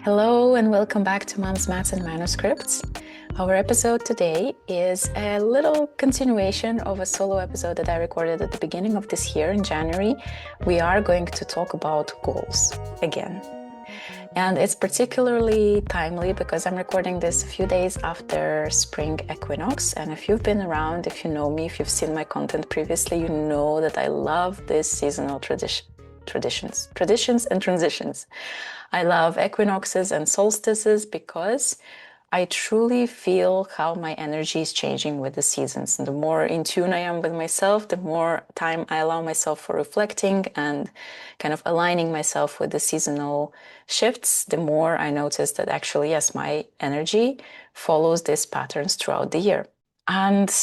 Hello and welcome back to Mom's Maths and Manuscripts. Our episode today is a little continuation of a solo episode that I recorded at the beginning of this year in January. We are going to talk about goals again. And it's particularly timely because I'm recording this a few days after spring equinox. And if you've been around, if you know me, if you've seen my content previously, you know that I love this seasonal traditions and transitions. I love equinoxes and solstices because I truly feel how my energy is changing with the seasons. And the more in tune I am with myself, the more time I allow myself for reflecting and kind of aligning myself with the seasonal shifts, the more I notice that actually, yes, my energy follows these patterns throughout the year. And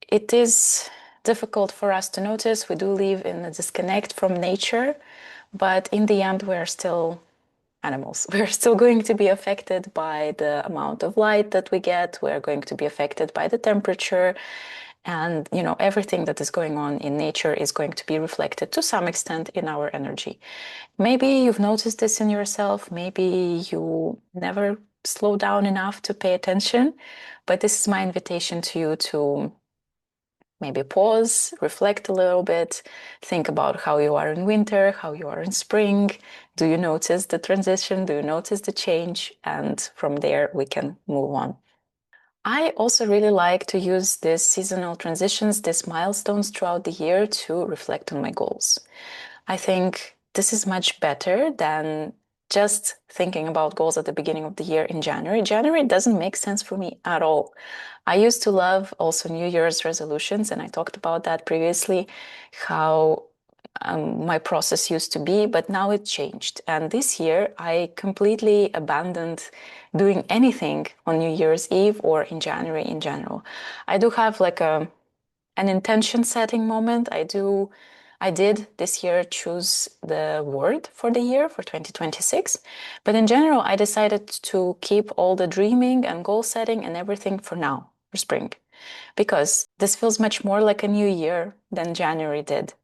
it is difficult for us to notice. We do live in a disconnect from nature, but in the end, we're still animals. We're still going to be affected by the amount of light that we get. We're going to be affected by the temperature. And, everything that is going on in nature is going to be reflected to some extent in our energy. Maybe you've noticed this in yourself. Maybe you never slow down enough to pay attention. But this is my invitation to you to maybe pause, reflect a little bit, think about how you are in winter, how you are in spring. Do you notice the transition? Do you notice the change? And from there, we can move on. I also really like to use these seasonal transitions, these milestones throughout the year to reflect on my goals. I think this is much better than just thinking about goals at the beginning of the year in January. January doesn't make sense for me at all. I used to love also New Year's resolutions, and I talked about that previously, how my process used to be, but now it changed. And this year, I completely abandoned doing anything on New Year's Eve or in January in general. I do have like an intention setting moment. I did this year choose the word for the year for 2026. But in general, I decided to keep all the dreaming and goal setting and everything for now, for spring, because this feels much more like a new year than January did.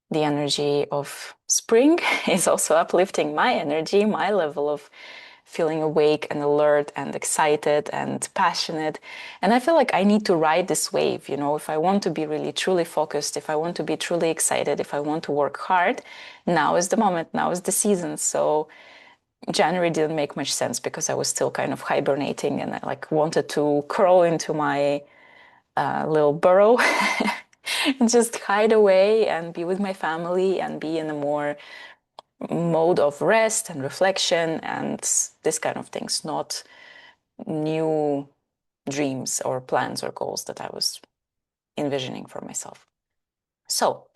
The energy of spring is also uplifting my energy, my level of feeling awake and alert and excited and passionate. And I feel like I need to ride this wave, if I want to be really truly focused, if I want to be truly excited, if I want to work hard, now is the moment, now is the season. So January didn't make much sense because I was still kind of hibernating and I wanted to crawl into my little burrow and just hide away and be with my family and be in a more mode of rest and reflection and this kind of things, not new dreams or plans or goals that I was envisioning for myself. So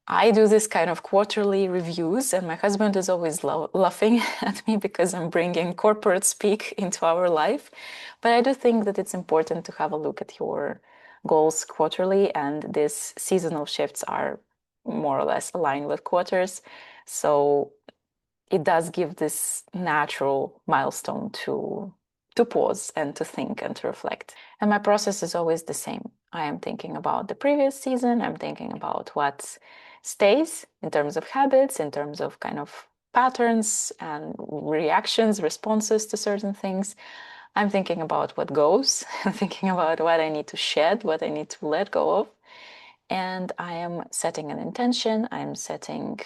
I do this kind of quarterly reviews, and my husband is always laughing at me because I'm bringing corporate speak into our life. But I do think that it's important to have a look at your goals quarterly, and these seasonal shifts are more or less aligned with quarters. So it does give this natural milestone to pause and to think and to reflect. And my process is always the same. I am thinking about the previous season. I'm thinking about what stays in terms of habits, in terms of kind of patterns and reactions, responses to certain things. I'm thinking about what goes. I'm thinking about what I need to shed, what I need to let go of. And I am setting an intention. I'm setting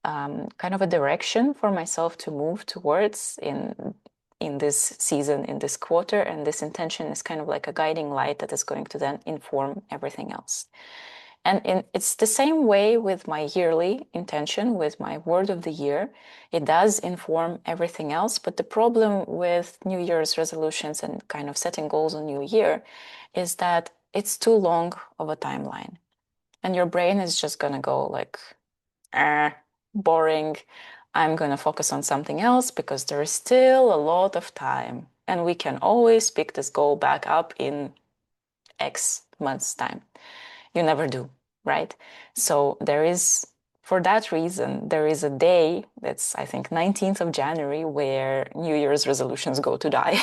kind of a direction for myself to move towards in this season, in this quarter. And this intention is kind of like a guiding light that is going to then inform everything else. And it's the same way with my yearly intention, with my word of the year. It does inform everything else. But the problem with New Year's resolutions and kind of setting goals on New Year is that it's too long of a timeline. And your brain is just going to go like, boring. I'm going to focus on something else because there is still a lot of time. And we can always pick this goal back up in X months' time. You never do, right? So for that reason, there is a day that's, I think, 19th of January where New Year's resolutions go to die.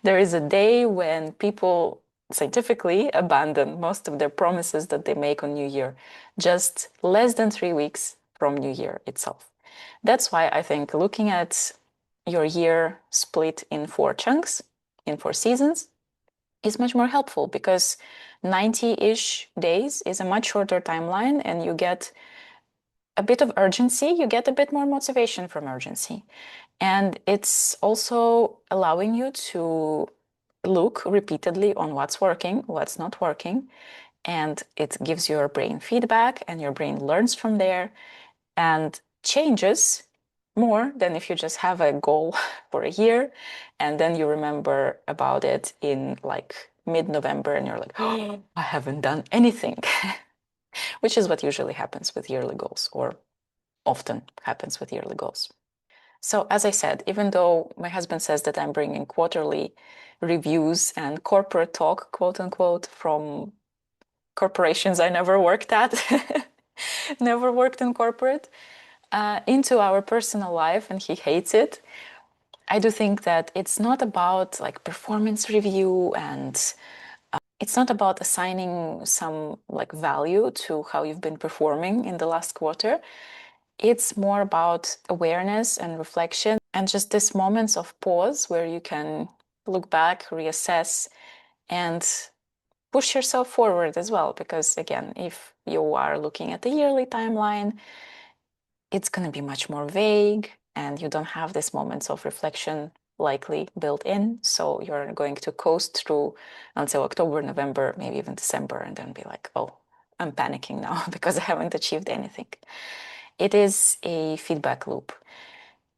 There is a day when people scientifically abandon most of their promises that they make on New Year, just less than 3 weeks from New Year itself. That's why I think looking at your year split in 4 chunks, in 4 seasons, is much more helpful because 90-ish days is a much shorter timeline, and you get a bit of urgency, you get a bit more motivation from urgency. And it's also allowing you to look repeatedly on what's working, what's not working, and it gives your brain feedback, and your brain learns from there and changes more than if you just have a goal for a year and then you remember about it in like mid-November and you're like, oh, I haven't done anything, which is what usually happens with yearly goals, or often happens with yearly goals. So, as I said, even though my husband says that I'm bringing quarterly reviews and corporate talk, quote unquote, from corporations I never worked at, never worked in corporate, into our personal life, and he hates it. I do think that it's not about like performance review, and it's not about assigning some like value to how you've been performing in the last quarter. It's more about awareness and reflection, and just this moments of pause where you can look back, reassess, and push yourself forward as well. Because again, if you are looking at the yearly timeline, it's going to be much more vague, and you don't have these moments of reflection likely built in. So you're going to coast through until October, November, maybe even December, and then be like, oh, I'm panicking now because I haven't achieved anything. It is a feedback loop.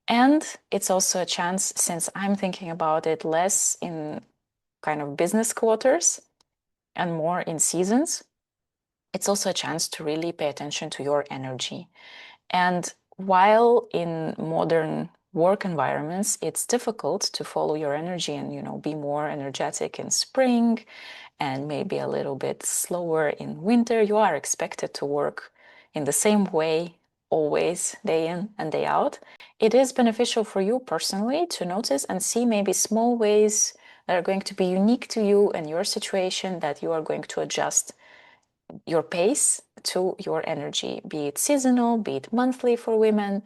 And it's also a chance, since I'm thinking about it less in kind of business quarters and more in seasons, it's also a chance to really pay attention to your energy. And while in modern work environments, it's difficult to follow your energy and, be more energetic in spring and maybe a little bit slower in winter, you are expected to work in the same way always, day in and day out. It is beneficial for you personally to notice and see maybe small ways that are going to be unique to you and your situation, that you are going to adjust your pace to your energy, be it seasonal, be it monthly for women,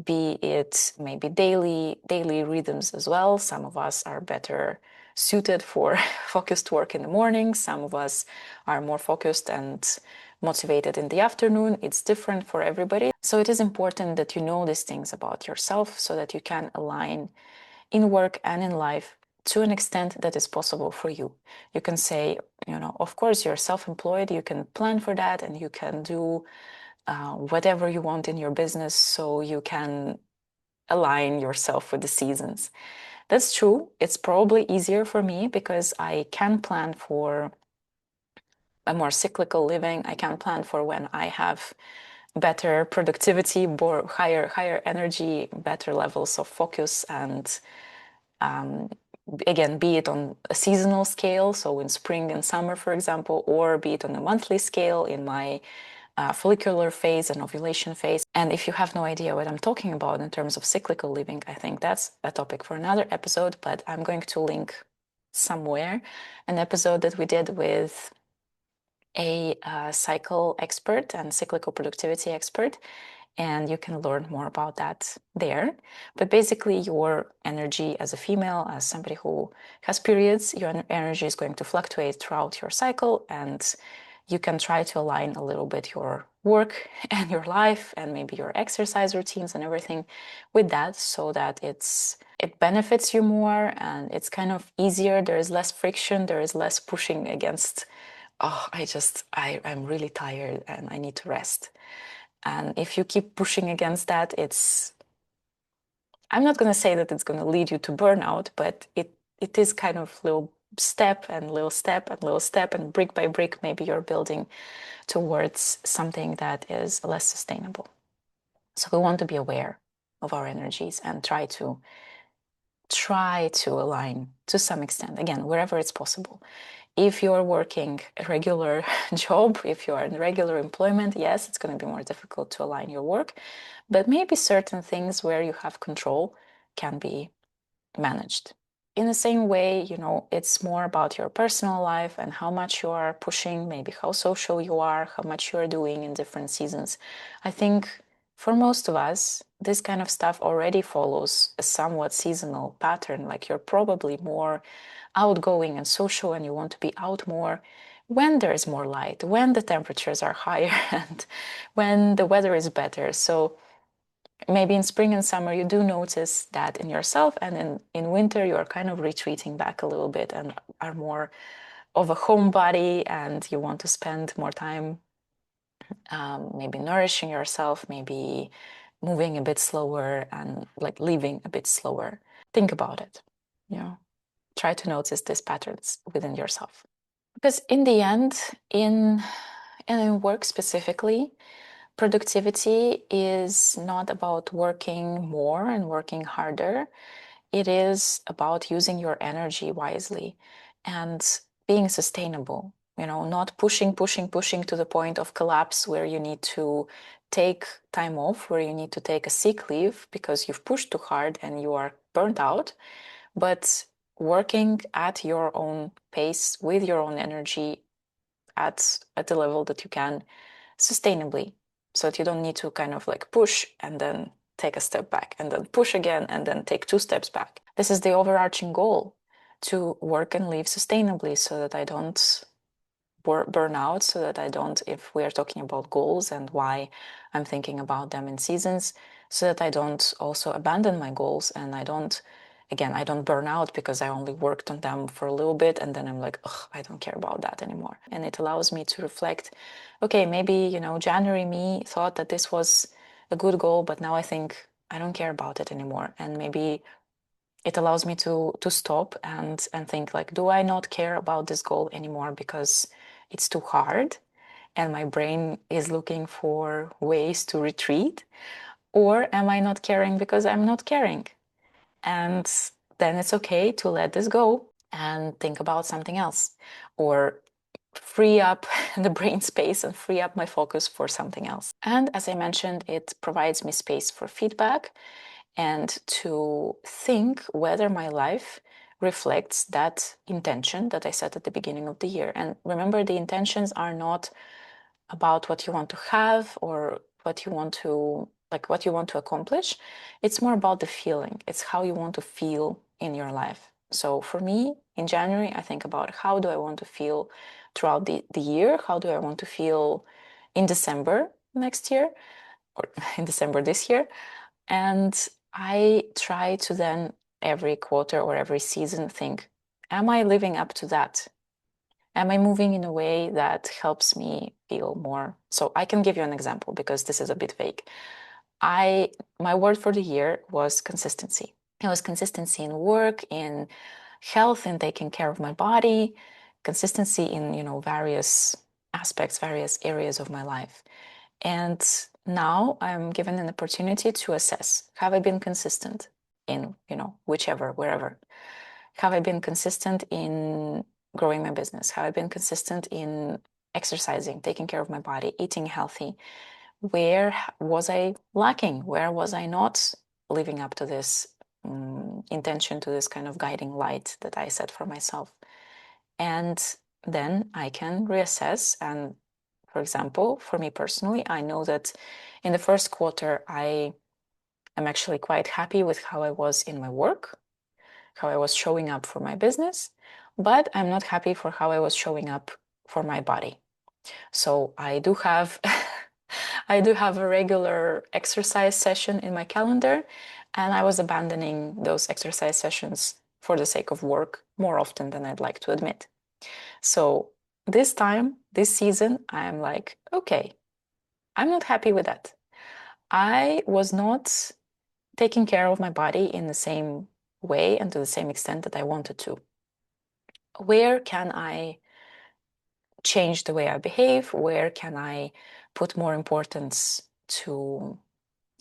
be it maybe daily rhythms as well. Some of us are better suited for focused work in the morning. Some of us are more focused and motivated in the afternoon. It's different for everybody. So it is important that you know these things about yourself so that you can align in work and in life to an extent that is possible for you. You can say, of course, you're self-employed, you can plan for that, and you can do whatever you want in your business so you can align yourself with the seasons. That's true. It's probably easier for me because I can plan for a more cyclical living. I can plan for when I have better productivity, more higher energy, better levels of focus, and again, be it on a seasonal scale, so in spring and summer, for example, or be it on a monthly scale in my follicular phase and ovulation phase. And if you have no idea what I'm talking about in terms of cyclical living, I think that's a topic for another episode, but I'm going to link somewhere an episode that we did with a cycle expert and cyclical productivity expert, and you can learn more about that there. But basically, your energy as a female, as somebody who has periods, your energy is going to fluctuate throughout your cycle, and you can try to align a little bit your work and your life and maybe your exercise routines and everything with that, so that it benefits you more and it's kind of easier. There is less friction, there is less pushing against, oh, I'm really tired and I need to rest. And if you keep pushing against that, I'm not going to say that it's going to lead you to burnout, but it is kind of little step and little step and little step, and brick by brick, maybe you're building towards something that is less sustainable. So we want to be aware of our energies and try to align to some extent, again, wherever it's possible. If you're working a regular job, if you are in regular employment, yes, it's going to be more difficult to align your work, but maybe certain things where you have control can be managed. In the same way, it's more about your personal life and how much you are pushing, maybe how social you are, how much you are doing in different seasons. I think for most of us, this kind of stuff already follows a somewhat seasonal pattern. Like you're probably more outgoing and social and you want to be out more when there's more light, when the temperatures are higher, and when the weather is better. So maybe in spring and summer you do notice that in yourself, and in winter you are kind of retreating back a little bit and are more of a homebody, and you want to spend more time maybe nourishing yourself, maybe moving a bit slower and like living a bit slower. Think about it. You know, try to notice these patterns within yourself. Because in the end, in work specifically, productivity is not about working more and working harder. It is about using your energy wisely and being sustainable, not pushing to the point of collapse where you need to take time off, where you need to take a sick leave because you've pushed too hard and you are burnt out, but working at your own pace with your own energy at the level that you can sustainably, so that you don't need to kind of like push and then take a step back and then push again and then take 2 steps back. This is the overarching goal, to work and live sustainably so that I don't burn out, so that I don't, if we are talking about goals and why I'm thinking about them in seasons, so that I don't also abandon my goals and I don't burn out because I only worked on them for a little bit and then I'm like, ugh, I don't care about that anymore. And it allows me to reflect, okay, maybe, January me thought that this was a good goal, but now I think I don't care about it anymore. And maybe it allows me to stop and think like, do I not care about this goal anymore because it's too hard and my brain is looking for ways to retreat? Or am I not caring because I'm not caring? And then it's okay to let this go and think about something else, or free up the brain space and free up my focus for something else. And as I mentioned, it provides me space for feedback and to think whether my life reflects that intention that I set at the beginning of the year. And remember, the intentions are not about what you want to have or what you want to accomplish. It's more about the feeling. It's how you want to feel in your life. So for me, in January, I think about how do I want to feel throughout the year? How do I want to feel in December next year, or in December this year? And I try to then every quarter or every season think, am I living up to that? Am I moving in a way that helps me feel more? So I can give you an example because this is a bit vague. My word for the year was consistency. It was consistency in work, in health, in taking care of my body, consistency in, various aspects, various areas of my life. And now I'm given an opportunity to assess, have I been consistent in, whichever, wherever? Have I been consistent in growing my business? Have I been consistent in exercising, taking care of my body, eating healthy? Where was I lacking? Where was I not living up to this intention, to this kind of guiding light that I set for myself? And then I can reassess. And for example, for me personally, I know that in the first quarter, I am actually quite happy with how I was in my work, how I was showing up for my business, but I'm not happy for how I was showing up for my body. So I do have I do have a regular exercise session in my calendar, and I was abandoning those exercise sessions for the sake of work more often than I'd like to admit. So this time, this season, I'm like, okay, I'm not happy with that. I was not taking care of my body in the same way and to the same extent that I wanted to. Where can I change the way I behave? Where can I put more importance to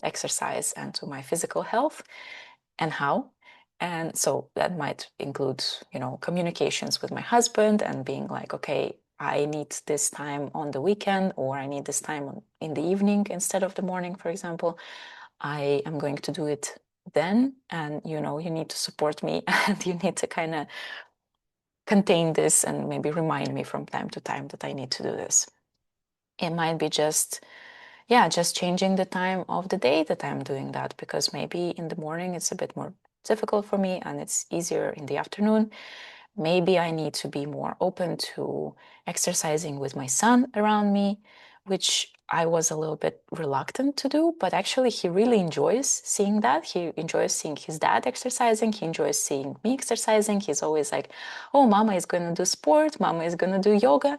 exercise and to my physical health, and how? And so that might include, communications with my husband and being like, okay, I need this time on the weekend, or I need this time in the evening instead of the morning, for example. I am going to do it then, and you need to support me and you need to kind of contain this and maybe remind me from time to time that I need to do this. It might be just yeah, just changing the time of the day that I'm doing that, because maybe in the morning it's a bit more difficult for me and it's easier in the afternoon. Maybe I need to be more open to exercising with my son around me, which I was a little bit reluctant to do, but actually he really enjoys seeing that. He enjoys seeing his dad exercising. He enjoys seeing me exercising. He's always like, oh, mama is going to do sport. Mama is going to do yoga.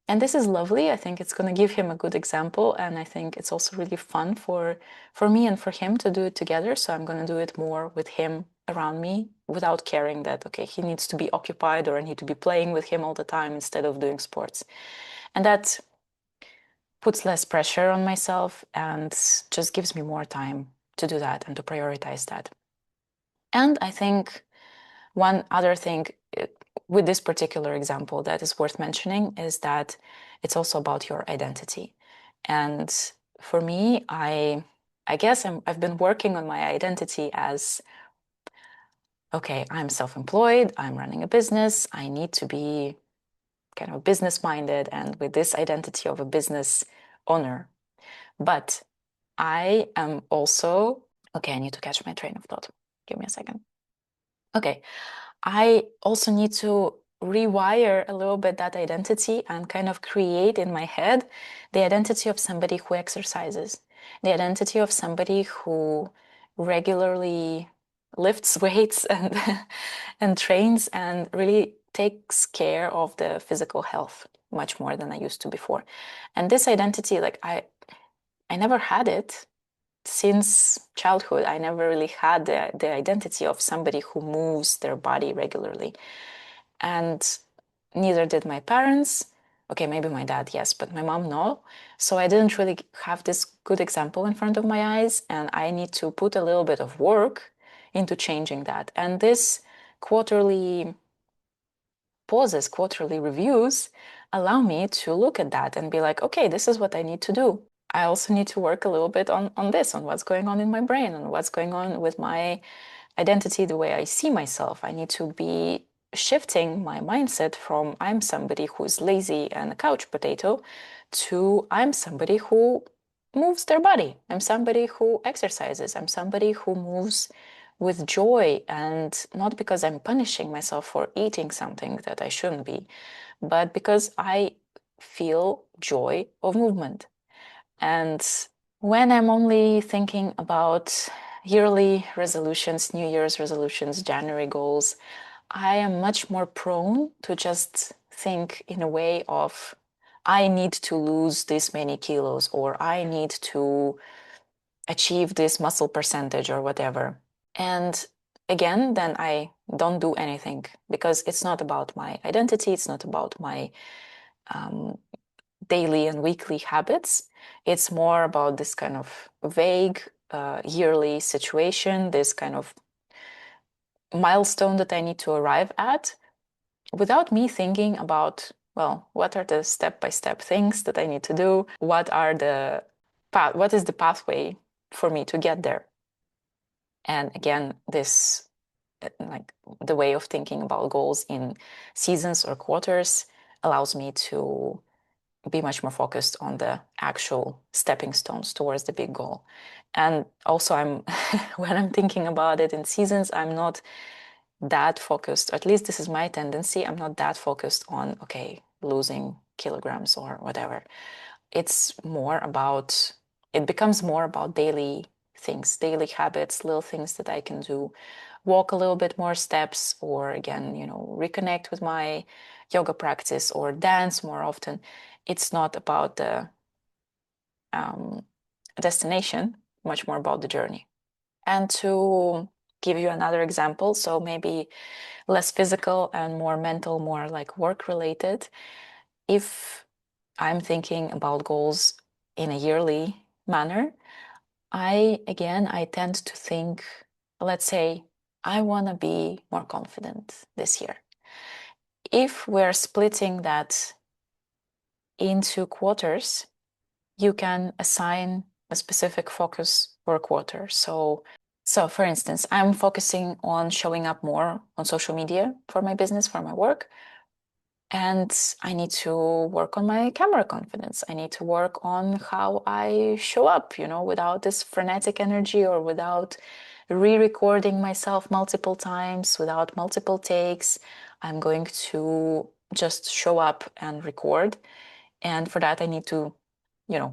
And this is lovely. I think it's going to give him a good example. And I think it's also really fun for me and for him to do it together. So I'm going to do it more with him around me without caring that, okay, he needs to be occupied or I need to be playing with him all the time instead of doing sports. And that puts less pressure on myself and just gives me more time to do that and to prioritize that. And I think one other thing with this particular example that is worth mentioning is that it's also about your identity. And for me, I guess I've been working on my identity as, okay, I'm self-employed, I'm running a business, I need to be kind of business minded and with this identity of a business owner. But I am also, okay, I need to catch my train of thought. Give me a second. Okay, I also need to rewire a little bit that identity and kind of create in my head the identity of somebody who exercises, the identity of somebody who regularly lifts weights and and trains and really takes care of the physical health much more than I used to before. And this identity, like I never had it since childhood. I never really had the identity of somebody who moves their body regularly. And neither did my parents. Okay, maybe my dad, yes, but my mom, no. So I didn't really have this good example in front of my eyes, and I need to put a little bit of work into changing that. And this quarterly pauses, quarterly reviews allow me to look at that and be like, okay, this is what I need to do. I also need to work a little bit on this, on what's going on in my brain, on what's going on with my identity, the way I see myself. I need to be shifting my mindset from I'm somebody who's lazy and a couch potato to I'm somebody who moves their body. I'm somebody who exercises. I'm somebody who moves with joy and not because I'm punishing myself for eating something that I shouldn't be, but because I feel joy of movement. And when I'm only thinking about yearly resolutions, New Year's resolutions, January goals, I am much more prone to just think in a way of, I need to lose this many kilos, or I need to achieve this muscle percentage, or whatever. And again, then I don't do anything because it's not about my identity, it's not about my um, daily and weekly habits. It's more about this kind of vague yearly situation, this kind of milestone that I need to arrive at without me thinking about, well, what are the step-by-step things that I need to do? What is the pathway for me to get there? And again, this like the way of thinking about goals in seasons or quarters allows me to be much more focused on the actual stepping stones towards the big goal. And also I'm when I'm thinking about it in seasons, I'm not that focused, at least this is my tendency, I'm not that focused on, okay, losing kilograms or whatever. It's more about, it becomes more about daily things, daily habits, little things that I can do, walk a little bit more steps, or again, reconnect with my yoga practice or dance more often. It's not about the um, destination, much more about the journey. And to give you another example, so maybe less physical and more mental, more like work related. If I'm thinking about goals in a yearly manner, I tend to think, let's say, I want to be more confident this year. If we're splitting that into quarters, you can assign a specific focus for a quarter. So for instance, I'm focusing on showing up more on social media for my business, for my work. And I need to work on my camera confidence. I need to work on how I show up, without this frenetic energy or without re-recording myself multiple times, without multiple takes. I'm going to just show up and record. And for that, I need to,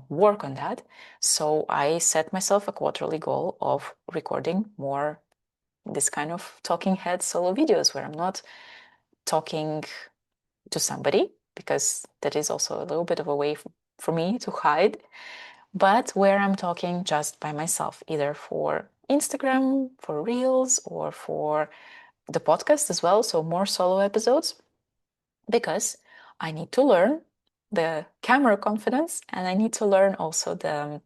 work on that. So I set myself a quarterly goal of recording more this kind of talking head solo videos where I'm not talking to somebody, because that is also a little bit of a way for me to hide, but where I'm talking just by myself, either for Instagram, for Reels, or for the podcast as well. So more solo episodes, because I need to learn the camera confidence and I need to learn also the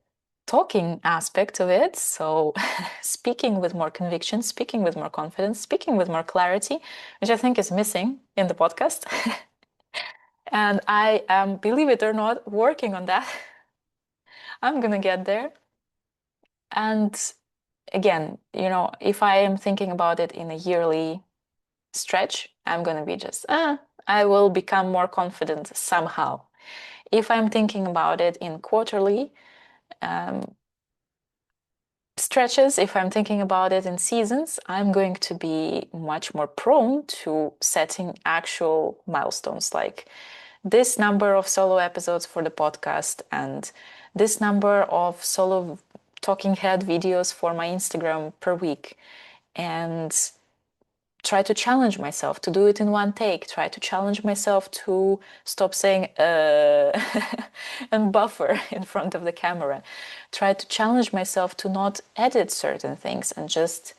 talking aspect of it. So speaking with more conviction, speaking with more confidence, speaking with more clarity, which I think is missing in the podcast. And I am, believe it or not, working on that. I'm gonna get there. And again, if I am thinking about it in a yearly stretch, I'm gonna be just, I will become more confident somehow. If I'm thinking about it in quarterly stretches, if I'm thinking about it in seasons, I'm going to be much more prone to setting actual milestones, like this number of solo episodes for the podcast and this number of solo talking head videos for my Instagram per week. And try to challenge myself to do it in one take, try to challenge myself to stop saying and buffer in front of the camera, try to challenge myself to not edit certain things and just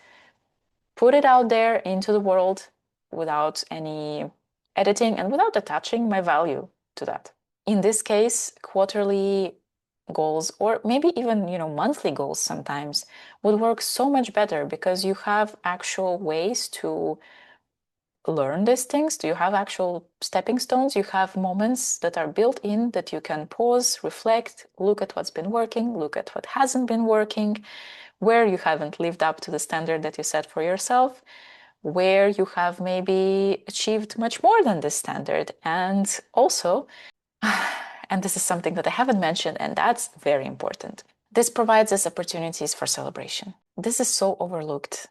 put it out there into the world without any editing and without attaching my value to that. In this case, quarterly goals or maybe even monthly goals sometimes would work so much better, because you have actual ways to learn these things. Do you have actual stepping stones? You have moments that are built in that you can pause, reflect, look at what's been working, look at what hasn't been working, where you haven't lived up to the standard that you set for yourself, where you have maybe achieved much more than this standard. And also, and this is something that I haven't mentioned, and that's very important, this provides us opportunities for celebration. This is so overlooked.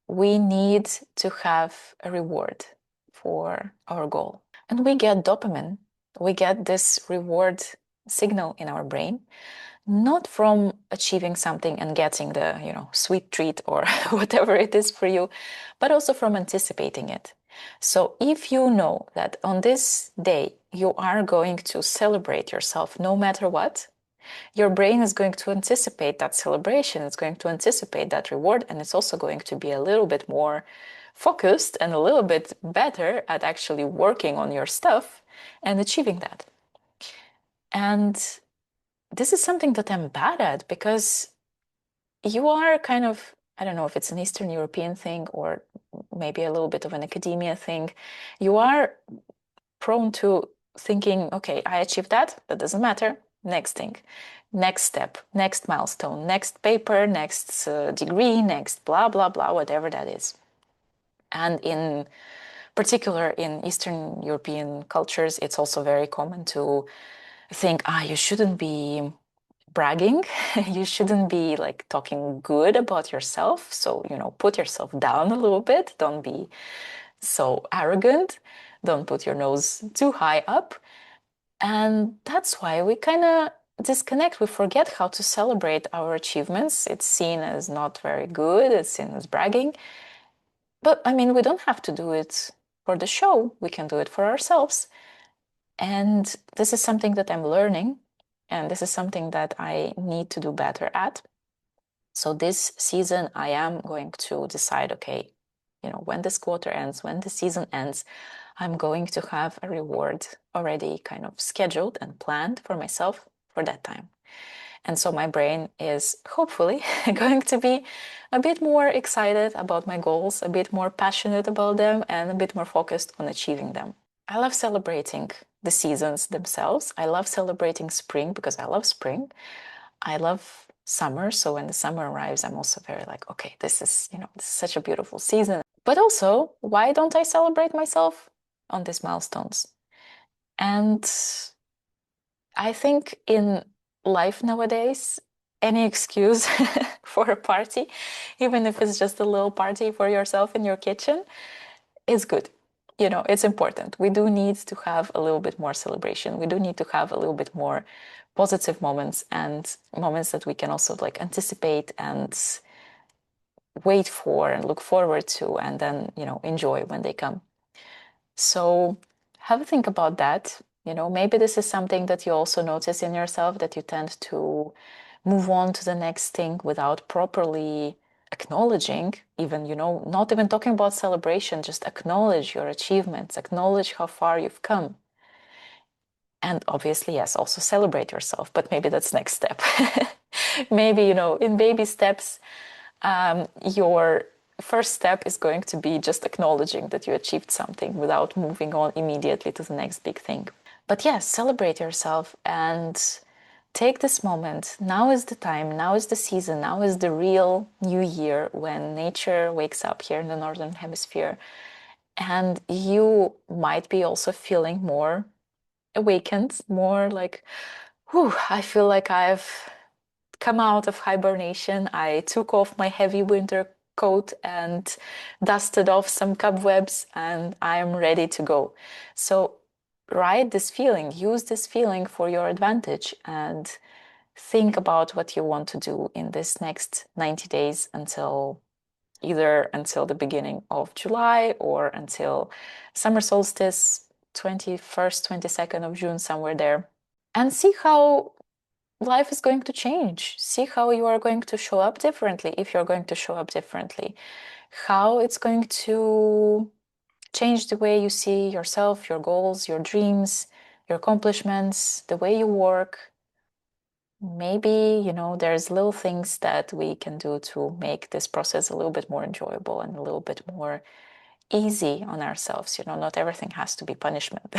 We need to have a reward for our goal. And we get dopamine, we get this reward signal in our brain, not from achieving something and getting the, sweet treat or whatever it is for you, but also from anticipating it. So if you know that on this day you are going to celebrate yourself no matter what, your brain is going to anticipate that celebration, it's going to anticipate that reward, and it's also going to be a little bit more focused and a little bit better at actually working on your stuff and achieving that. And this is something that I'm bad at, because you are kind of, I don't know if it's an Eastern European thing or maybe a little bit of an academia thing. You are prone to thinking, okay, I achieved that doesn't matter. Next thing, next step, next milestone, next paper, next degree, next blah, blah, blah, whatever that is. And in particular, in Eastern European cultures, it's also very common to think, you shouldn't be bragging. You shouldn't be like talking good about yourself. So, put yourself down a little bit. Don't be so arrogant. Don't put your nose too high up. And that's why we kind of disconnect. We forget how to celebrate our achievements. It's seen as not very good, it's seen as bragging. But I mean, we don't have to do it for the show, we can do it for ourselves. And this is something that I'm learning, and this is something that I need to do better at. So this season, I am going to decide, okay, when this quarter ends, when the season ends, I'm going to have a reward already kind of scheduled and planned for myself for that time. And so my brain is hopefully going to be a bit more excited about my goals, a bit more passionate about them, and a bit more focused on achieving them. I love celebrating the seasons themselves. I love celebrating spring because I love spring. I love summer. So when the summer arrives, I'm also very like, okay, this is such a beautiful season. But also, why don't I celebrate myself on these milestones. And I think in life nowadays, any excuse for a party, even if it's just a little party for yourself in your kitchen, is good. You know, it's important. We do need to have a little bit more celebration. We do need to have a little bit more positive moments, and moments that we can also like anticipate and wait for and look forward to, and then, you know, enjoy when they come. So have a think about that. You know, maybe this is something that you also notice in yourself, that you tend to move on to the next thing without properly acknowledging, even, you know, not even talking about celebration, just acknowledge your achievements, acknowledge how far you've come. And obviously, yes, also celebrate yourself, but maybe that's next step. Maybe, you know, in baby steps, your first step is going to be just acknowledging that you achieved something without moving on immediately to the next big thing. But yes, celebrate yourself and take this moment. Now is the time, now is the season, now is the real new year when nature wakes up here in the Northern Hemisphere. And you might be also feeling more awakened, more like, whew, I feel like I've come out of hibernation. I took off my heavy winter coat and dusted off some cobwebs, and I am ready to go. So ride this feeling, use this feeling for your advantage, and think about what you want to do in this next 90 days until the beginning of July, or until summer solstice, 21st, 22nd of June, somewhere there. And see how life is going to change. See how you are going to show up differently, if you're going to show up differently. How it's going to change the way you see yourself, your goals, your dreams, your accomplishments, the way you work. Maybe, you know, there's little things that we can do to make this process a little bit more enjoyable and a little bit more easy on ourselves. You know, not everything has to be punishment.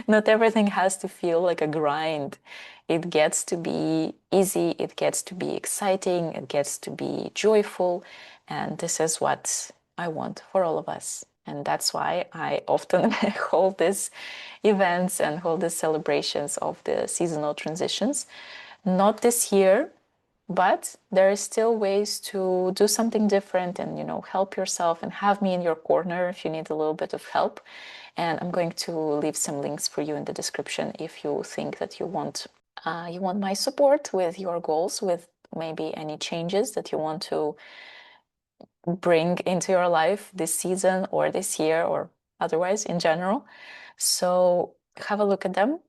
Not everything has to feel like a grind. It gets to be easy, it gets to be exciting, it gets to be joyful. And this is what I want for all of us. And that's why I often hold these events and hold these celebrations of the seasonal transitions. Not this year, but there is still ways to do something different and, you know, help yourself, and have me in your corner if you need a little bit of help. And I'm going to leave some links for you in the description if you think that you want my support with your goals, with maybe any changes that you want to bring into your life this season or this year or otherwise in general. So have a look at them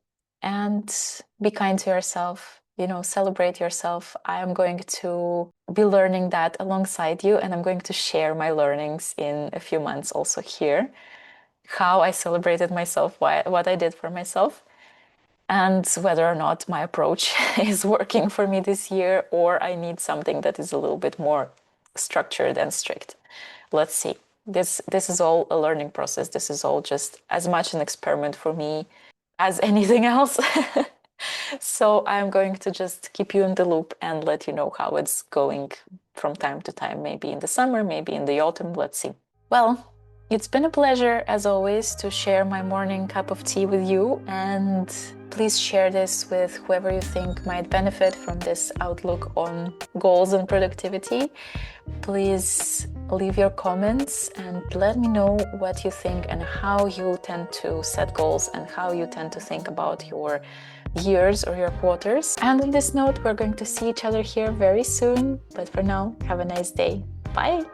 and be kind to yourself. You know, celebrate yourself. I am going to be learning that alongside you, and I'm going to share my learnings in a few months also here. How I celebrated myself, what I did for myself, and whether or not my approach is working for me this year, or I need something that is a little bit more structured and strict. Let's see. This is all a learning process. This is all just as much an experiment for me as anything else. So I'm going to just keep you in the loop and let you know how it's going from time to time, maybe in the summer, maybe in the autumn. Let's see. Well, it's been a pleasure, as always, to share my morning cup of tea with you, and please share this with whoever you think might benefit from this outlook on goals and productivity. Please leave your comments and let me know what you think and how you tend to set goals and how you tend to think about your years or your quarters. And on this note, we're going to see each other here very soon. But for now, have a nice day. Bye!